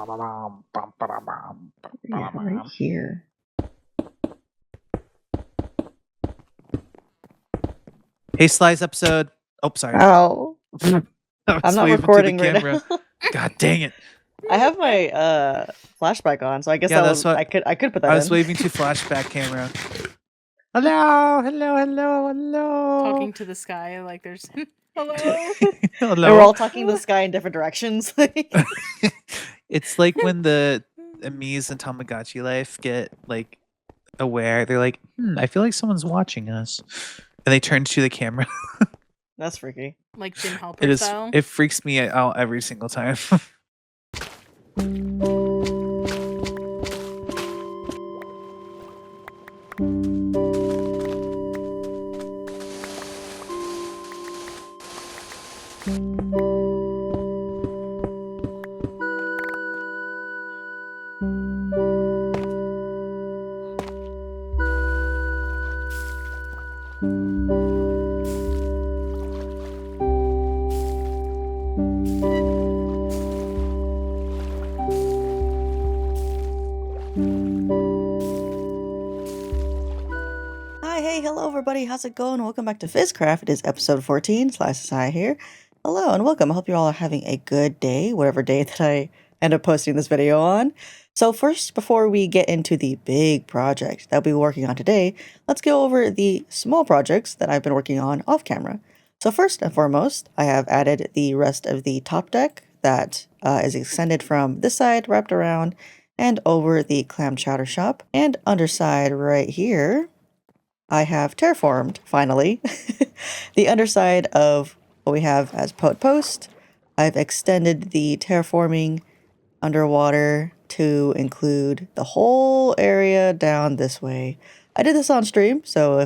Yeah, right here. Hey, Sly's episode. Oh, sorry. Oh, I I'm was not waving to recording the right camera. now. God dang it. I have my flashback on, so I guess Yeah, that that's was what I could put that I was in. waving to flashback camera. Hello, hello, hello, hello. Talking to the sky like there's hello. Hello. And we're all talking to the sky in different directions. It's like when the Ami's and Tamagotchi life get like aware. They're like, I feel like someone's watching us. And they turn to the camera. That's freaky. Like Jim Halpert style. It freaks me out every single time. Hello everybody, how's it going? Welcome back to FizzCraft. It is episode 14, SlySaysHi here. Hello and welcome. I hope you all are having a good day, whatever day that I end up posting this video on. So first, before we get into the big project that we'll be working on today, let's go over the small projects that I've been working on off camera. So first and foremost, I have added the rest of the top deck that is extended from this side, wrapped around, and over the clam chowder shop. And underside right here, I have terraformed, finally, the underside of what we have as post. I've extended the terraforming underwater to include the whole area down this way. I did this on stream, so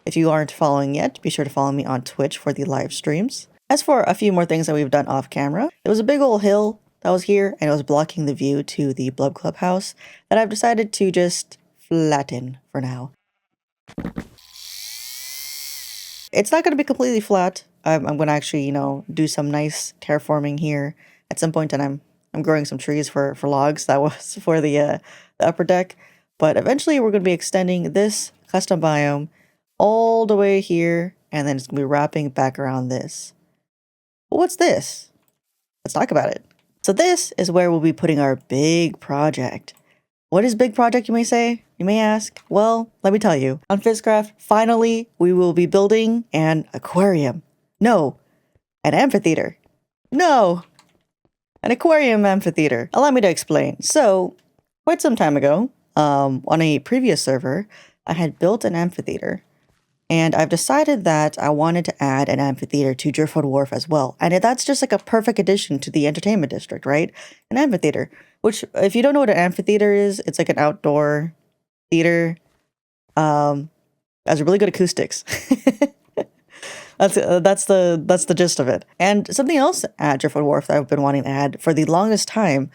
if you aren't following yet, be sure to follow me on Twitch for the live streams. As for a few more things that we've done off camera, there was a big old hill that was here, and it was blocking the view to the Blub Clubhouse that I've decided to just flatten for now. It's not going to be completely flat. I'm going to actually, do some nice terraforming here at some point, and I'm growing some trees for logs. That was for the upper deck. But eventually we're going to be extending this custom biome all the way here, and then it's going to be wrapping back around this. But what's this? Let's talk about it. So this is where we'll be putting our big project. What is big project, you may say? You may ask. Well, let me tell you. On FizzCraft, finally, we will be building an aquarium. No, an amphitheater. No, an aquarium amphitheater. Allow me to explain. So, quite some time ago, on a previous server, I had built an amphitheater. And I've decided that I wanted to add an amphitheater to Driftwood Wharf as well. And that's just like a perfect addition to the entertainment district, right? An amphitheater, which if you don't know what an amphitheater is, it's like an outdoor theater. Has really good acoustics. That's the gist of it. And something else at Driftwood Wharf that I've been wanting to add for the longest time,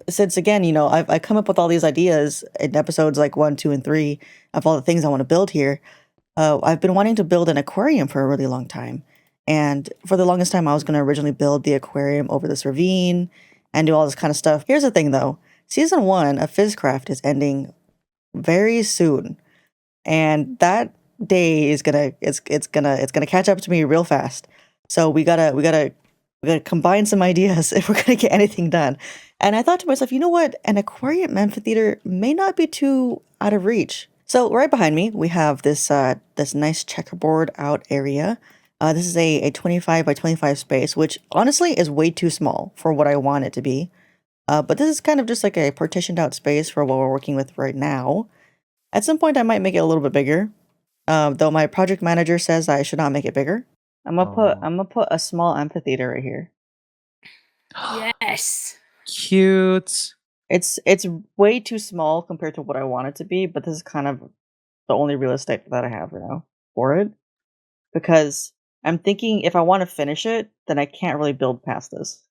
since again, I've come up with all these ideas in episodes like 1, 2, and 3 of all the things I want to build here. I've been wanting to build an aquarium for a really long time. And for the longest time, I was going to originally build the aquarium over this ravine and do all this kind of stuff. Here's the thing though. Season 1 of FizzCraft is ending very soon. And that day is gonna catch up to me real fast. So we gotta combine some ideas if we're gonna get anything done. And I thought to myself, you know what? An aquarium amphitheater may not be too out of reach. So right behind me, we have this this nice checkerboard out area. This is a 25 by 25 space, which honestly is way too small for what I want it to be. But this is kind of just like a partitioned out space for what we're working with right now. At some point, I might make it a little bit bigger. Though my project manager says I should not make it bigger. I'm gonna put a small amphitheater right here. Yes. Cute. It's way too small compared to what I want it to be, but this is kind of the only real estate that I have right now for it. Because I'm thinking if I want to finish it, then I can't really build past this.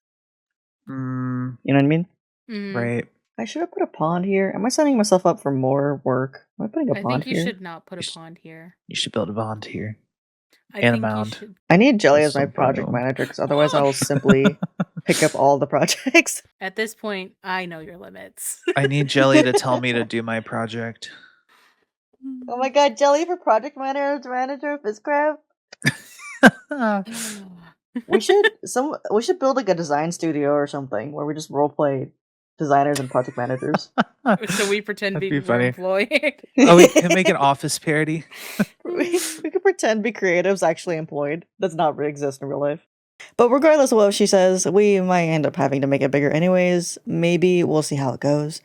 You know what I mean? Right. I should have put a pond here. Am I setting myself up for more work? Am I putting a pond here? I think you should not put a pond here. You should build a pond here. I and think a mound. I need Jelly as my project manager, because otherwise I will simply pick up all the projects. At this point, I know your limits. I need Jelly to tell me to do my project. Oh my god, Jelly for project manager of FizzCraft. We should build like a design studio or something where we just roleplay designers and project managers. So we pretend That'd we're be funny. employed. Oh, we can make an office parody. we could pretend be creatives actually employed. Does not really exist in real life. But regardless of what she says, we might end up having to make it bigger anyways. Maybe we'll see how it goes.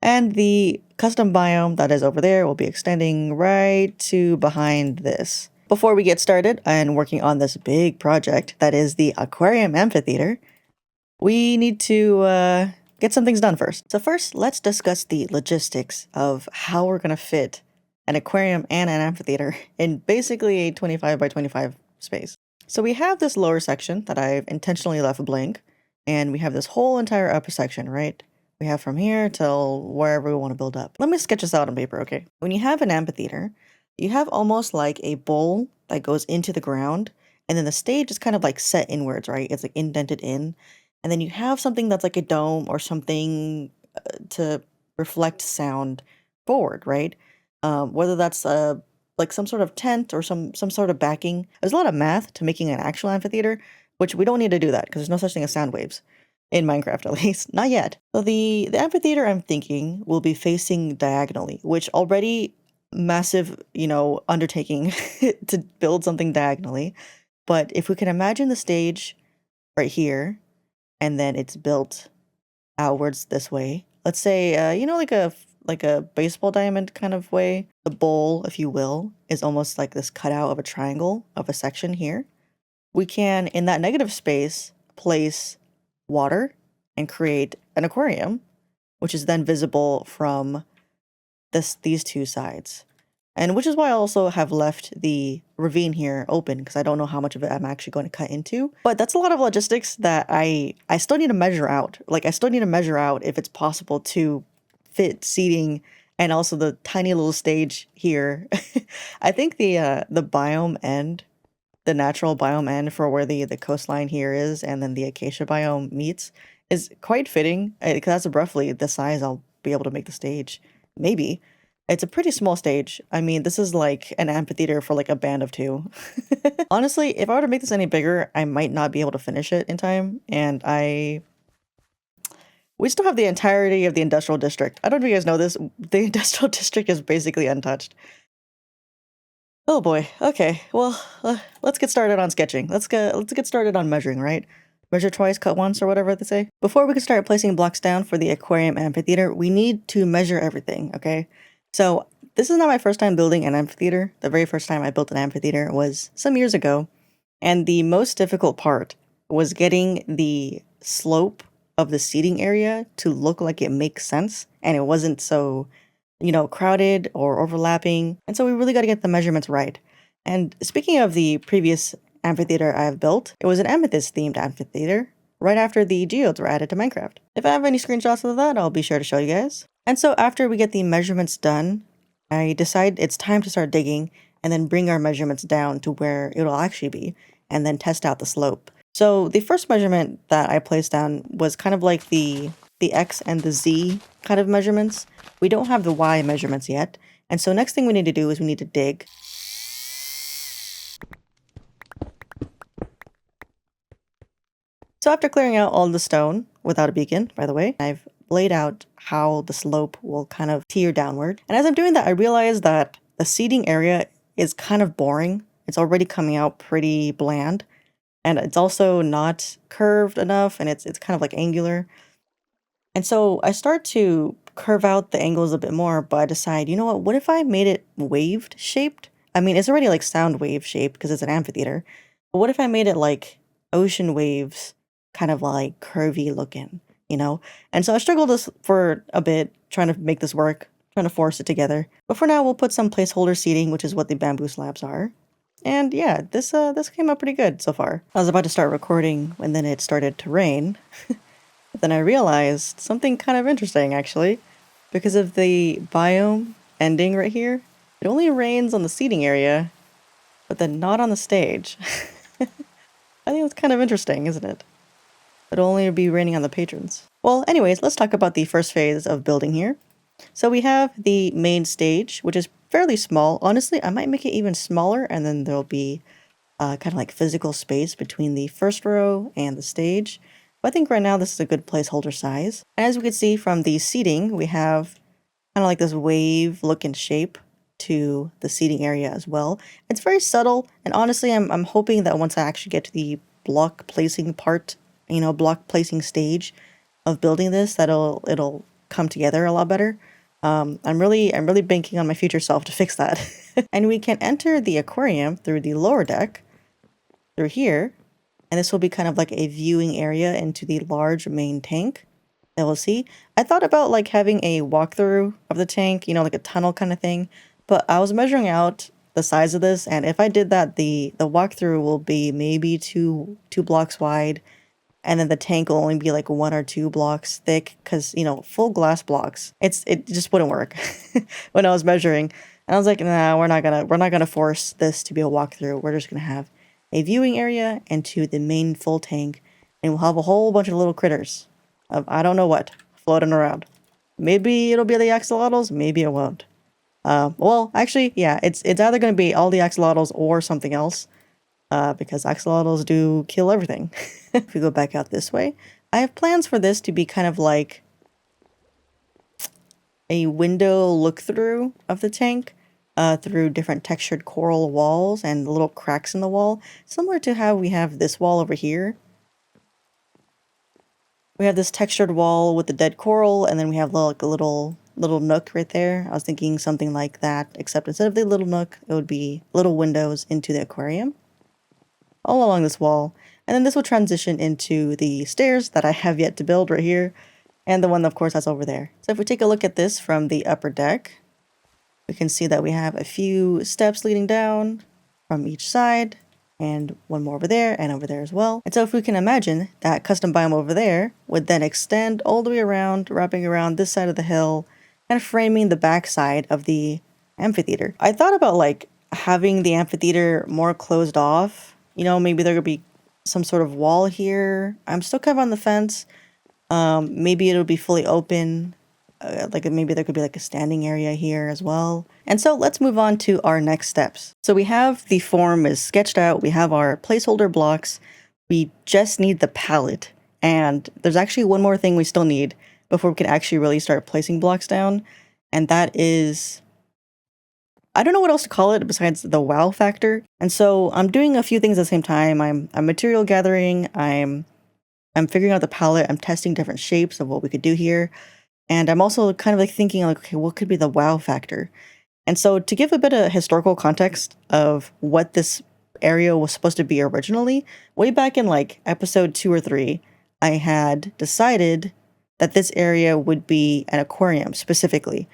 And the custom biome that is over there will be extending right to behind this. Before we get started and working on this big project that is the Aquarium Amphitheater, we need to get some things done first. So first, let's discuss the logistics of how we're going to fit an aquarium and an amphitheater in basically a 25 by 25 space. So we have this lower section that I've intentionally left blank, and we have this whole entire upper section, right? We have from here till wherever we want to build up. Let me sketch this out on paper, okay? When you have an amphitheater, you have almost like a bowl that goes into the ground, and then the stage is kind of like set inwards, right? It's like indented in. And then you have something that's like a dome or something to reflect sound forward, right? Whether that's like some sort of tent or some sort of backing. There's a lot of math to making an actual amphitheater, which we don't need to do that because there's no such thing as sound waves. In Minecraft, at least. Not yet. So the amphitheater, I'm thinking, will be facing diagonally, which already massive, undertaking to build something diagonally. But if we can imagine the stage right here, and then it's built outwards this way. Let's say, like a baseball diamond kind of way. The bowl, if you will, is almost like this cutout of a triangle of a section here. We can, in that negative space, place water and create an aquarium, which is then visible from these two sides. And which is why I also have left the ravine here open, because I don't know how much of it I'm actually going to cut into. But that's a lot of logistics that I still need to measure out. Like, I still need to measure out if it's possible to fit seating and also the tiny little stage here. I think the biome end, the natural biome end for where the coastline here is and then the acacia biome meets is quite fitting, because that's roughly the size I'll be able to make the stage. Maybe. It's a pretty small stage. I mean, this is like an amphitheater for like a band of two. Honestly, if I were to make this any bigger, I might not be able to finish it in time, and we still have the entirety of the industrial district. I don't know if you guys know this, the industrial district is basically untouched. Oh boy. Okay. Well, let's get started on sketching. Let's get started on measuring, right? Measure twice, cut once, or whatever they say. Before we can start placing blocks down for the aquarium amphitheater, we need to measure everything, okay? So this is not my first time building an amphitheater. The very first time I built an amphitheater was some years ago. And the most difficult part was getting the slope of the seating area to look like it makes sense. And it wasn't so, crowded or overlapping. And so we really got to get the measurements right. And speaking of the previous amphitheater I've built, it was an amethyst themed amphitheater right after the geodes were added to Minecraft. If I have any screenshots of that, I'll be sure to show you guys. And so after we get the measurements done, I decide it's time to start digging and then bring our measurements down to where it'll actually be and then test out the slope. So the first measurement that I placed down was kind of like the X and the Z kind of measurements. We don't have the Y measurements yet. And so next thing we need to do is we need to dig. So after clearing out all the stone without a beacon, by the way, I've laid out how the slope will kind of tear downward. And as I'm doing that, I realize that the seating area is kind of boring. It's already coming out pretty bland. And it's also not curved enough, and it's kind of like angular. And so I start to curve out the angles a bit more, but I decide, what if I made it waved shaped? I mean, it's already like sound wave shaped because it's an amphitheater. But what if I made it like ocean waves, kind of like curvy looking, And so I struggled this for a bit, trying to make this work, trying to force it together. But for now, we'll put some placeholder seating, which is what the bamboo slabs are. And yeah, this came out pretty good so far. I was about to start recording and then it started to rain. But then I realized something kind of interesting, actually. Because of the biome ending right here, it only rains on the seating area, but then not on the stage. I think that's kind of interesting, isn't it? It'll only be raining on the patrons. Well, anyways, let's talk about the first phase of building here. So we have the main stage, which is fairly small. Honestly, I might make it even smaller, and then there'll be kind of like physical space between the first row and the stage. But I think right now this is a good placeholder size. And as we can see from the seating, we have kind of like this wave look and shape to the seating area as well. It's very subtle, and honestly, I'm hoping that once I actually get to the block placing part, block placing stage of building this, that it'll come together a lot better. I'm really banking on my future self to fix that. And we can enter the aquarium through the lower deck, through here, and this will be kind of like a viewing area into the large main tank that we'll see. I thought about like having a walkthrough of the tank, like a tunnel kind of thing, but I was measuring out the size of this, and if I did that, the walkthrough will be maybe two blocks wide, and then the tank will only be like 1 or 2 blocks thick, because full glass blocks, it just wouldn't work when I was measuring. And I was like, nah, we're not gonna force this to be a walkthrough. We're just gonna have a viewing area into the main full tank, and we'll have a whole bunch of little critters of I don't know what floating around. Maybe it'll be the axolotls, maybe it won't. Well, actually, yeah, it's either going to be all the axolotls or something else, because axolotls do kill everything. If we go back out this way, I have plans for this to be kind of like a window look-through of the tank, through different textured coral walls and little cracks in the wall, similar to how we have this wall over here. We have this textured wall with the dead coral, and then we have like a little nook right there. I was thinking something like that, except instead of the little nook, it would be little windows into the aquarium all along this wall. And then this will transition into the stairs that I have yet to build right here, and the one, of course, that's over there. So if we take a look at this from the upper deck, we can see that we have a few steps leading down from each side, and one more over there and over there as well. And so if we can imagine that custom biome over there would then extend all the way around, wrapping around this side of the hill, kind of framing the back side of the amphitheater. I thought about like having the amphitheater more closed off. Maybe there could be some sort of wall here. I'm still kind of on the fence. Maybe it'll be fully open. Like maybe there could be like a standing area here as well. And so let's move on to our next steps. So we have the form is sketched out. We have our placeholder blocks. We just need the palette. And there's actually one more thing we still need before we can actually really start placing blocks down. And that is, I don't know what else to call it besides the wow factor. And so I'm doing a few things at the same time. I'm material gathering. I'm figuring out the palette. I'm testing different shapes of what we could do here. And I'm also kind of like thinking like, okay, what could be the wow factor? And so to give a bit of historical context of what this area was supposed to be originally, way back in like episode 2 or 3, I had decided that this area would be an aquarium specifically.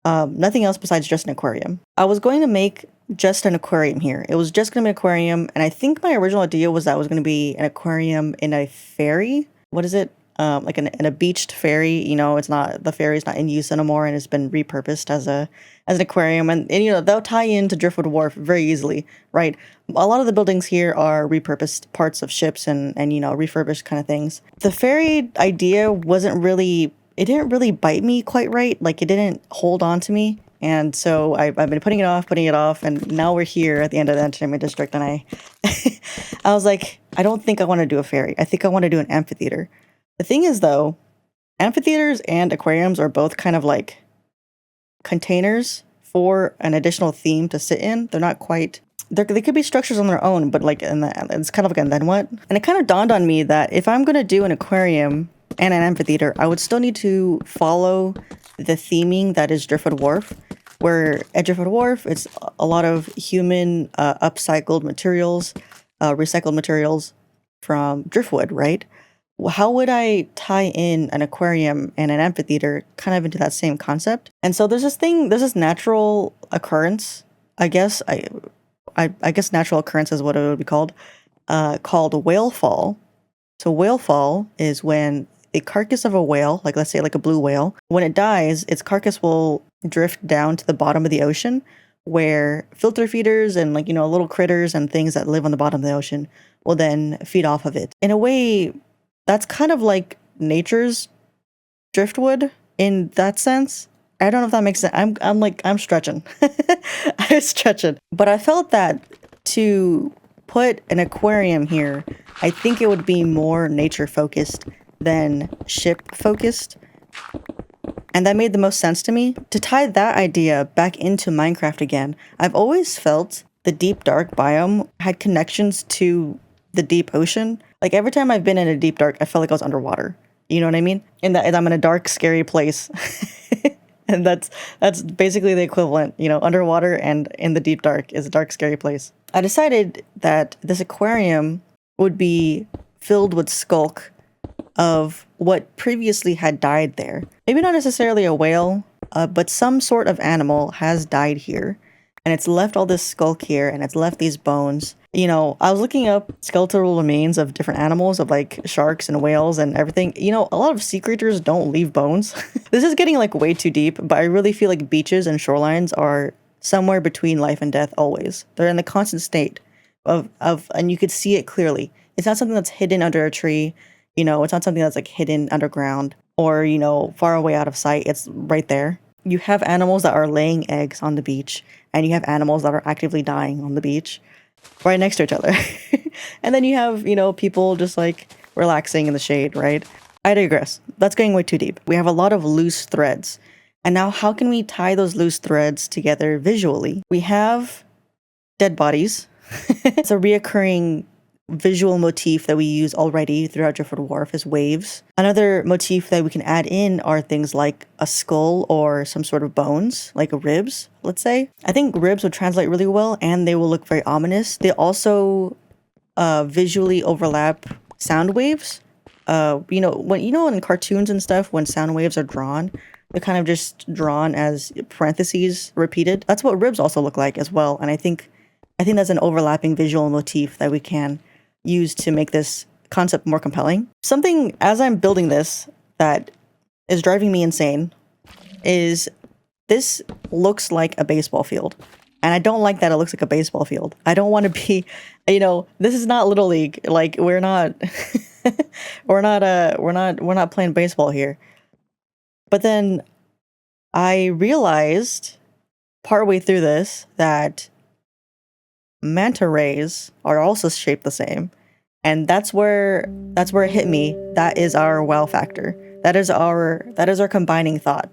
Nothing else besides just an aquarium. I was going to make just an aquarium here. It was just going to be an aquarium, and I think my original idea was that it was going to be an aquarium in a ferry. What is it? Like in a beached ferry. It's not, the ferry's not in use anymore, and it's been repurposed as an aquarium, and they'll tie into Driftwood Wharf very easily, right? A lot of the buildings here are repurposed parts of ships and refurbished kind of things. The ferry idea it didn't really bite me quite right. Like it didn't hold on to me. And so I've been putting it off, and now we're here at the end of the entertainment district, and I was like, I don't think I want to do a ferry. I think I want to do an amphitheater. The thing is, though, amphitheaters and aquariums are both kind of like containers for an additional theme to sit in. They're not quite, they could be structures on their own, but like, it's kind of like, and then what? And it kind of dawned on me that if I'm going to do an aquarium and an amphitheater, I would still need to follow the theming that is Driftwood Wharf, where at Driftwood Wharf, it's a lot of human upcycled materials, recycled materials from driftwood, right? How would I tie in an aquarium and an amphitheater kind of into that same concept? And so there's this natural occurrence, I guess. I guess natural occurrence is what it would be called whale fall. So whale fall is when a carcass of a whale, like let's say like a blue whale, when it dies, its carcass will drift down to the bottom of the ocean, where filter feeders and little critters and things that live on the bottom of the ocean will then feed off of it. In a way, that's kind of like nature's driftwood in that sense. I don't know if that makes sense. I'm stretching. I'm stretching. But I felt that to put an aquarium here, I think it would be more nature focused than ship focused. And that made the most sense to me. To tie that idea back into Minecraft again, I've always felt the deep dark biome had connections to the deep ocean. Like every time I've been in a deep dark, I felt like I was underwater. You know what I mean? And that I'm in a dark, scary place. And that's basically the equivalent, you know, underwater and in the deep dark is a dark, scary place. I decided that this aquarium would be filled with skulk of what previously had died there. Maybe not necessarily a whale, but some sort of animal has died here. And it's left all this skulk here, and it's left these bones. You know, I was looking up skeletal remains of different animals, of like sharks and whales and everything. You know, a lot of sea creatures don't leave bones. This is getting like way too deep, but I really feel like beaches and shorelines are somewhere between life and death always. They're in the constant state of and you could see it clearly. It's not something that's hidden under a tree. You know, it's not something that's like hidden underground or, you know, far away out of sight. It's right there. You have animals that are laying eggs on the beach, and you have animals that are actively dying on the beach right next to each other. And then you have, you know, people just like relaxing in the shade, right? I digress. That's going way too deep. We have a lot of loose threads. And now how can we tie those loose threads together visually? We have dead bodies. It's a reoccurring visual motif that we use already throughout Driftwood Wharf is waves. Another motif that we can add in are things like a skull or some sort of bones, like ribs, let's say. I think ribs would translate really well, and they will look very ominous. They also visually overlap sound waves. You know, in cartoons and stuff, when sound waves are drawn, they're kind of just drawn as parentheses repeated. That's what ribs also look like as well. And I think that's an overlapping visual motif that we can use to make this concept more compelling. Something, as I'm building this, that is driving me insane is this looks like a baseball field. And I don't like that it looks like a baseball field. I don't want to be, you know, this is not Little League. Like we're not we're not playing baseball here. But then I realized partway through this that manta rays are also shaped the same, and that's where it hit me. That is our wow factor. That is our combining thought.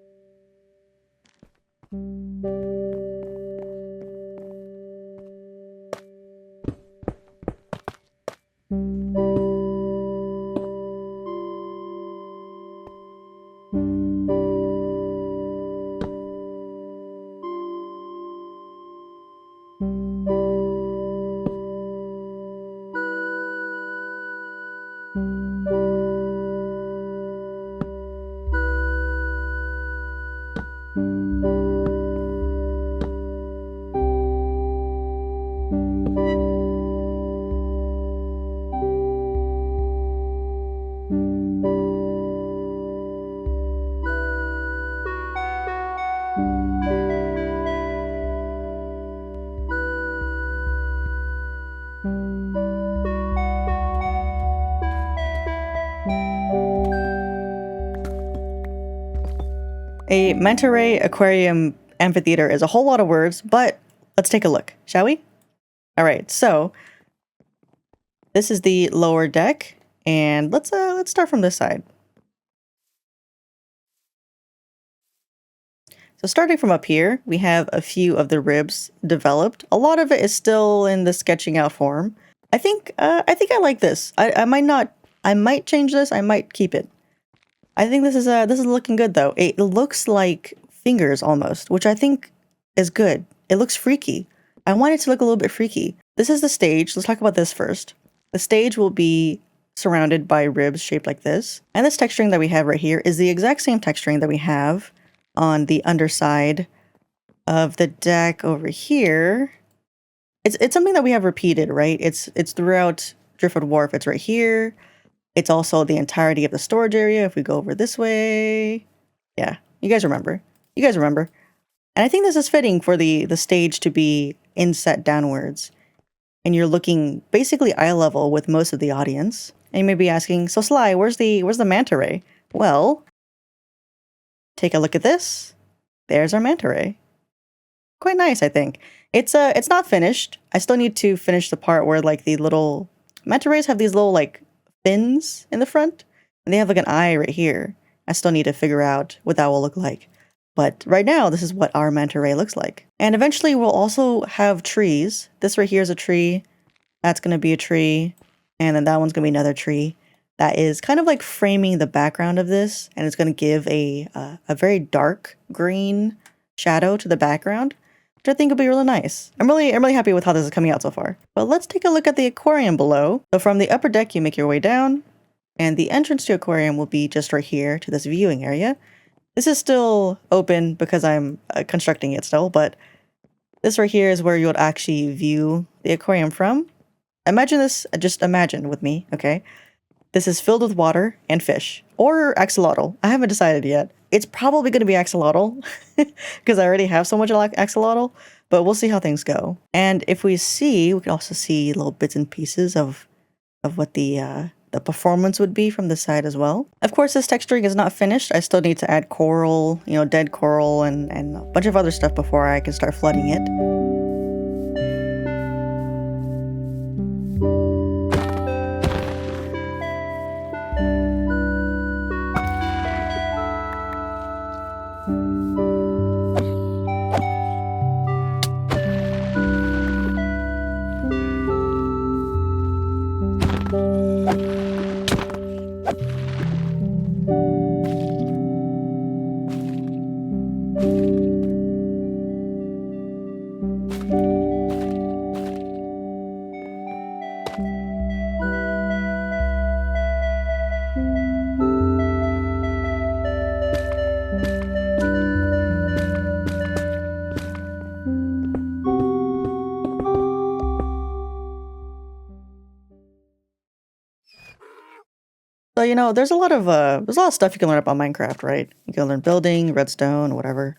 A manta ray aquarium amphitheater is a whole lot of words, but let's take a look, shall we? All right, so this is the lower deck, and let's start from this side. So starting from up here, we have a few of the ribs developed. A lot of it is still in the sketching out form. I think I like this. I might change this. I might keep it. I think this is looking good though. It looks like fingers almost, which I think is good. It looks freaky. I want it to look a little bit freaky. This is the stage. Let's talk about this first. The stage will be surrounded by ribs shaped like this. And this texturing that we have right here is the exact same texturing that we have on the underside of the deck over here. It's something that we have repeated, right? It's throughout Driftwood Wharf. It's right here. It's also the entirety of the storage area. If we go over this way, yeah, you guys remember. And I think this is fitting for the stage to be inset downwards. And you're looking basically eye level with most of the audience. And you may be asking, so Sly, where's the manta ray? Well, take a look at this. There's our manta ray. Quite nice, I think. It's not finished. I still need to finish the part where like the little manta rays have these little like fins in the front, and they have like an eye right here. I still need to figure out what that will look like. But right now, this is what our manta ray looks like. And eventually we'll also have trees. This right here is a tree. That's going to be a tree. And then that one's going to be another tree. That is kind of like framing the background of this. And it's going to give a very dark green shadow to the background, which I think will be really nice. I'm really happy with how this is coming out so far. But let's take a look at the aquarium below. So from the upper deck, you make your way down. And the entrance to aquarium will be just right here to this viewing area. This is still open because I'm constructing it still, but this right here is where you would actually view the aquarium from. Imagine this, just imagine with me, okay? This is filled with water and fish, or axolotl. I haven't decided yet. It's probably going to be axolotl because I already have so much axolotl, but we'll see how things go. And if we see, we can also see little bits and pieces of what the performance would be from the side as well. Of course, this texturing is not finished. I still need to add coral, dead coral and a bunch of other stuff before I can start flooding it. So, there's a lot of stuff you can learn about Minecraft, right? You can learn building, redstone, whatever.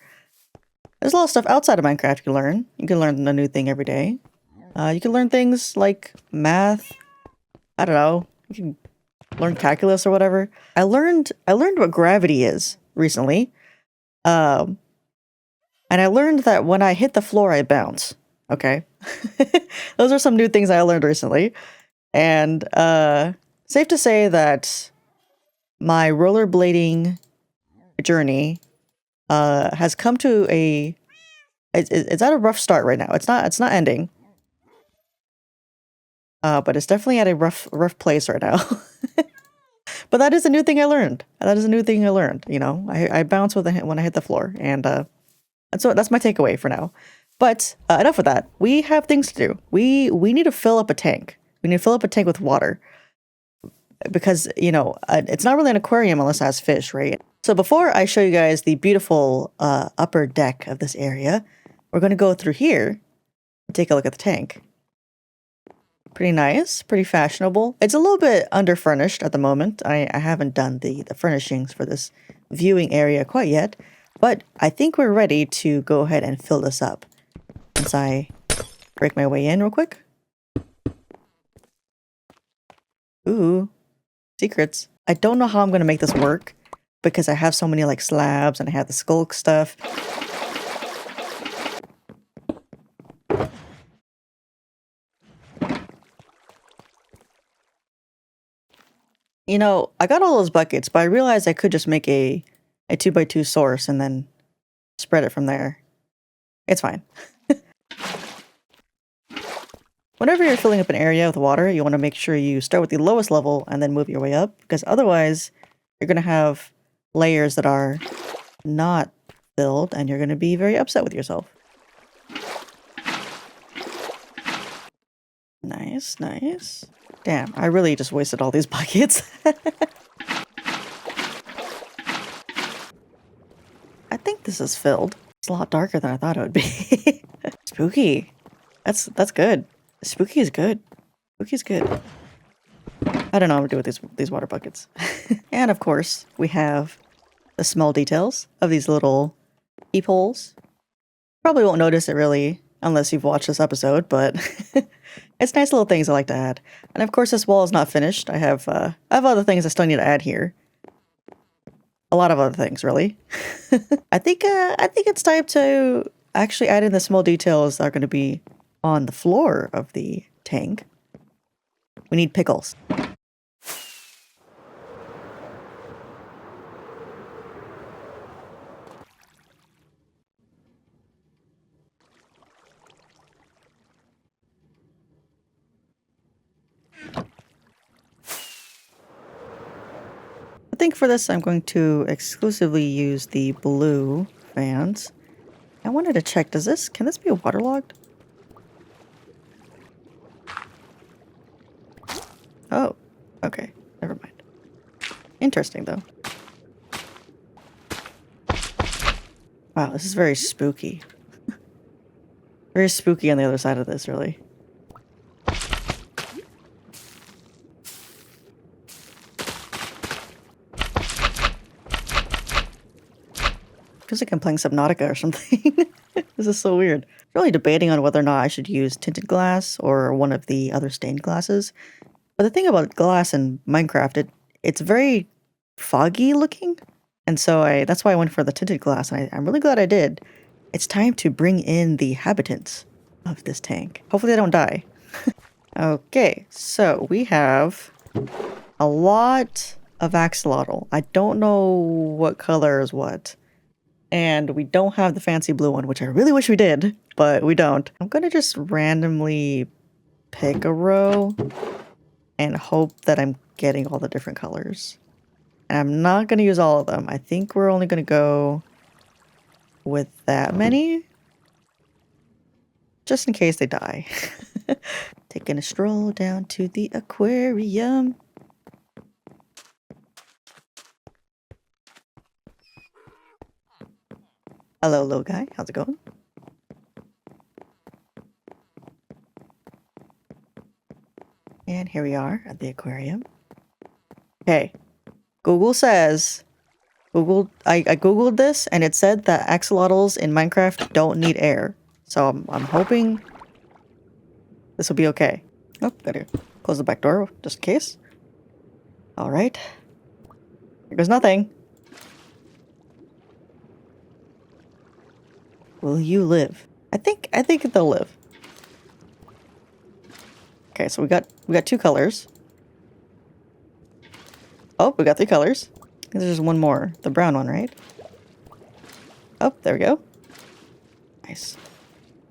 There's a lot of stuff outside of Minecraft you can learn. You can learn a new thing every day. You can learn things like math. I don't know. You can learn calculus or whatever. I learned what gravity is recently. And I learned that when I hit the floor, I bounce. Okay. Those are some new things I learned recently. And safe to say that my rollerblading journey has come to it's at a rough start right now. It's not ending. But it's definitely at a rough place right now. But that is a new thing I learned. I bounce when I hit the floor, and so that's my takeaway for now. But enough of that. We have things to do. We need to fill up a tank. We need to fill up a tank with water. Because, it's not really an aquarium unless it has fish, right? So before I show you guys the beautiful upper deck of this area, we're going to go through here and take a look at the tank. Pretty nice, pretty fashionable. It's a little bit underfurnished at the moment. I haven't done the furnishings for this viewing area quite yet, but I think we're ready to go ahead and fill this up. Once I break my way in real quick. Ooh. Secrets. I don't know how I'm going to make this work because I have so many like slabs and I have the skulk stuff. I got all those buckets, but I realized I could just make a 2x2 source and then spread it from there. It's fine. Whenever you're filling up an area with water, you want to make sure you start with the lowest level and then move your way up, because otherwise you're going to have layers that are not filled and you're going to be very upset with yourself. Nice, nice. Damn, I really just wasted all these buckets. I think this is filled. It's a lot darker than I thought it would be. Spooky. That's good. Spooky is good. Spooky's good. I don't know what to do with these water buckets. And of course, we have the small details of these little peepholes. Probably won't notice it really unless you've watched this episode, but It's nice little things I like to add. And of course, this wall is not finished. I have other things I still need to add here. A lot of other things, really. I think it's time to actually add in the small details that are going to be on the floor of the tank. We need pickles. I think for this, I'm going to exclusively use the blue fans. I wanted to check, can this be waterlogged? Oh, okay. Never mind. Interesting, though. Wow, this is very spooky. Very spooky on the other side of this, really. Feels like I'm playing Subnautica or something. This is so weird. Really debating on whether or not I should use tinted glass or one of the other stained glasses. But the thing about glass in Minecraft, it's very foggy looking. And so that's why I went for the tinted glass, and I'm really glad I did. It's time to bring in the inhabitants of this tank. Hopefully they don't die. Okay, so we have a lot of axolotl. I don't know what color is what. And we don't have the fancy blue one, which I really wish we did, but we don't. I'm gonna just randomly pick a row and hope that I'm getting all the different colors. And I'm not gonna use all of them. I think we're only gonna go with that many, just in case they die. Taking a stroll down to the aquarium. Hello, little guy. How's it going? And here we are at the aquarium. Okay. Google says... I googled this, and it said that axolotls in Minecraft don't need air. So I'm hoping this will be okay. Oh, gotta close the back door just in case. Alright. Here goes nothing. Will you live? I think they'll live. Okay, so we got two colors. Oh, we got three colors. There's just one more. The brown one, right? Oh, there we go. Nice.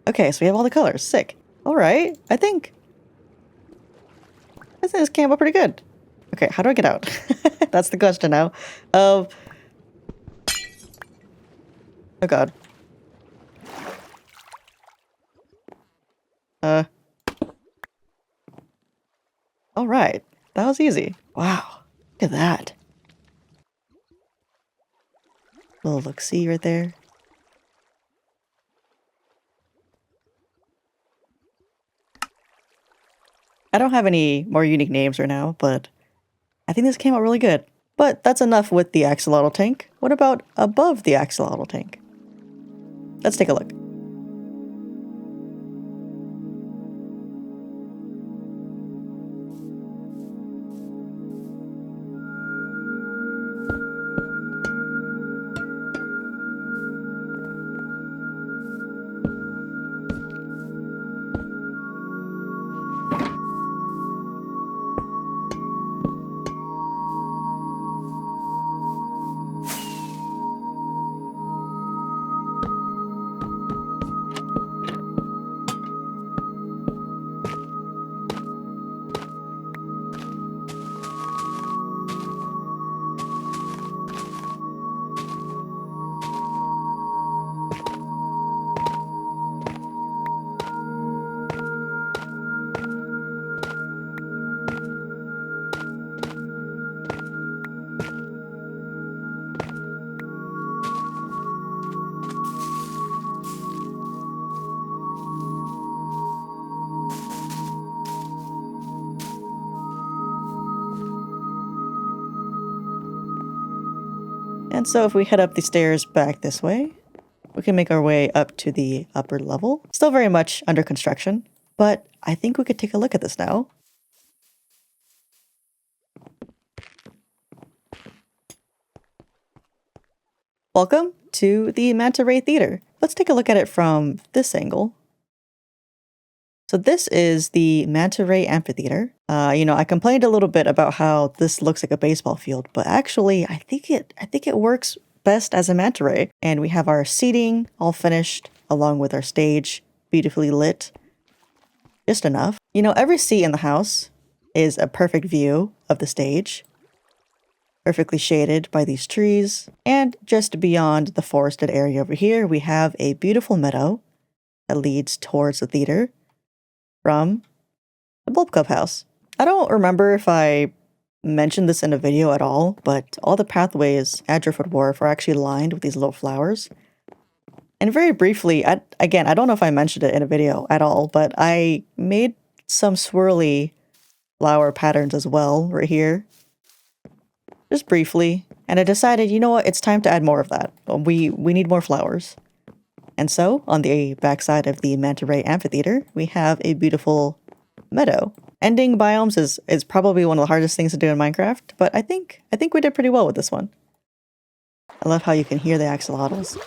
Okay, so we have all the colors. Sick. Alright, I think this came out pretty good. Okay, how do I get out? That's the question now. Oh god. Alright. That was easy. Wow. Look at that. Little look-see right there. I don't have any more unique names right now, but I think this came out really good. But that's enough with the axolotl tank. What about above the axolotl tank? Let's take a look. And so if we head up the stairs back this way, we can make our way up to the upper level. Still very much under construction, but I think we could take a look at this now. Welcome to the Manta Ray Theater. Let's take a look at it from this angle. So this is the Manta Ray Amphitheater. I complained a little bit about how this looks like a baseball field, but actually I think it works best as a manta ray. And we have our seating all finished along with our stage beautifully lit. Just enough. Every seat in the house is a perfect view of the stage. Perfectly shaded by these trees. And just beyond the forested area over here, we have a beautiful meadow that leads towards the theater from the Bulb Clubhouse. I don't remember if I mentioned this in a video at all, but all the pathways at Driftwood Wharf are actually lined with these little flowers. And very briefly, I don't know if I mentioned it in a video at all, but I made some swirly flower patterns as well right here. Just briefly. And I decided, you know what, it's time to add more of that. We need more flowers. And so, on the backside of the Manta Ray Amphitheater, we have a beautiful meadow. Ending biomes is probably one of the hardest things to do in Minecraft, but I think we did pretty well with this one. I love how you can hear the axolotls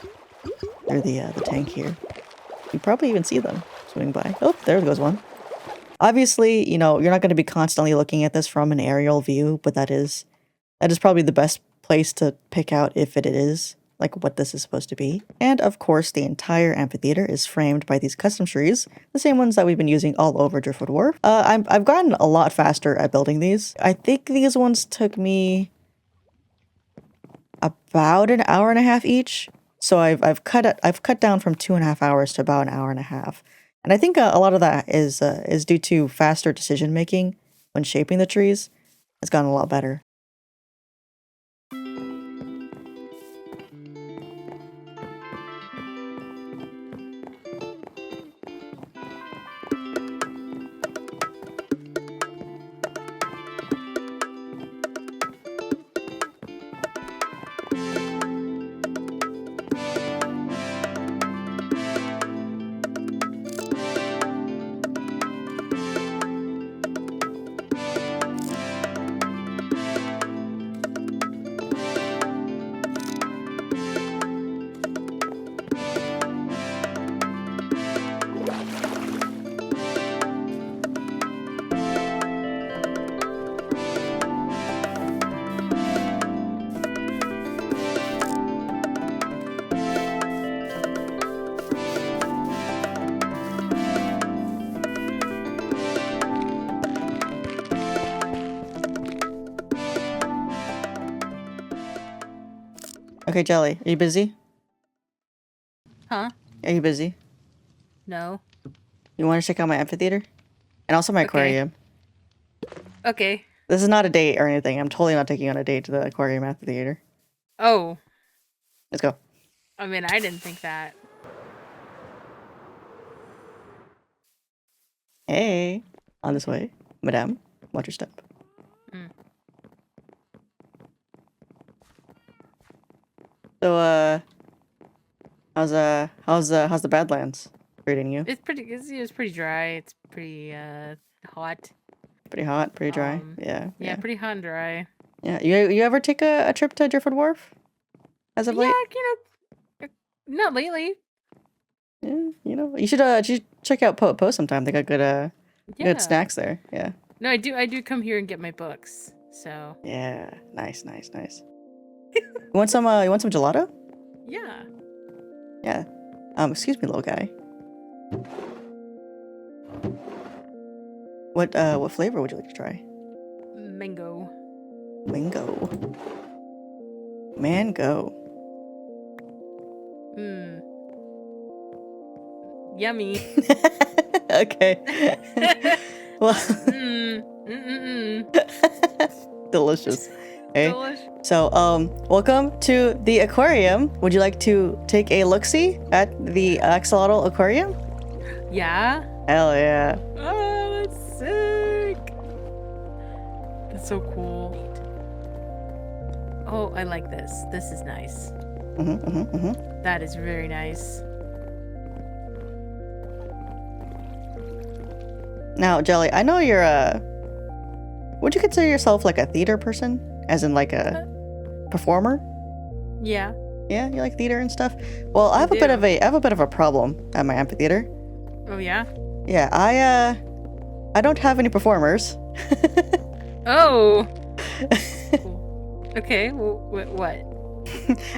through the tank here. You probably even see them swimming by. Oh, there goes one. Obviously, you're not going to be constantly looking at this from an aerial view, but that is probably the best place to pick out if it is like what this is supposed to be. And of course, the entire amphitheater is framed by these custom trees, the same ones that we've been using all over Driftwood Wharf. I've gotten a lot faster at building these. I think these ones took me about an hour and a half each. So I've cut down from 2.5 hours to about an hour and a half. And I think a lot of that is due to faster decision making when shaping the trees. It's gotten a lot better. Okay, Jelly, are you busy? Huh? Are you busy? No. You want to check out my amphitheater? And also my Okay. aquarium. Okay. This is not a date or anything. I'm totally not taking you on a date to the aquarium amphitheater. Oh, Let's go. I mean, I didn't think that. Hey, on this way. Madame, watch your step. Mm. So, how's the Badlands treating you? It's pretty dry. It's pretty hot. Pretty hot, pretty dry. Yeah, Yeah. pretty hot and dry. Yeah. You ever take a trip to Driftwood Wharf? As of Yeah, late? not lately. Yeah, you should check out Po sometime. They got Yeah. good snacks there. Yeah. No, I do come here and get my books. So. Yeah. Nice. You want some gelato? Yeah. Yeah. Excuse me, little guy. What flavor would you like to try? Mango. Mango. Yummy. Okay. Well, delicious. Okay. Delicious. So, welcome to the aquarium. Would you like to take a look-see at the axolotl aquarium? Yeah. Hell yeah. Oh, that's sick. That's so cool. Oh, I like this. This is nice. That is very nice. Now, Jelly, I know you're a. Would you consider yourself like a theater person, as in like a performer? Yeah. Yeah, you like theater and stuff. Well, I have I a bit of a problem at my amphitheater. Oh yeah. Yeah, I don't have any performers. Oh. Okay. Well, what?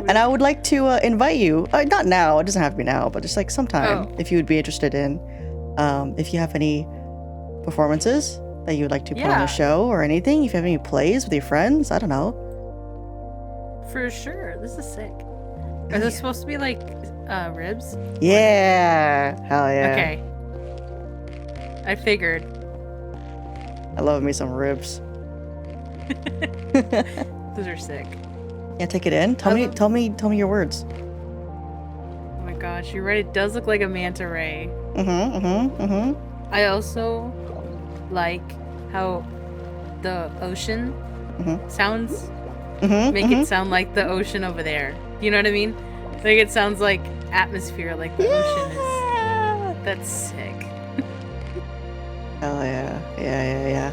And I would like to invite you. Not now. It doesn't have to be now, but just like sometime, Oh. if you would be interested in, if you have any performances that you would like to put on Yeah. a show or anything. If you have any plays with your friends, I don't know. For sure. This is sick. Are Yeah. those supposed to be like ribs? Yeah, hell yeah. Okay. I figured. I love me some ribs. Those are sick. Yeah, take it in. Tell me your words. Oh my gosh, you're right. It does look like a manta ray. I also like how the ocean sounds. Make it sound like the ocean over there. You know what I mean? Like it sounds like atmosphere, like the ocean is. That's sick. Hell yeah. Yeah.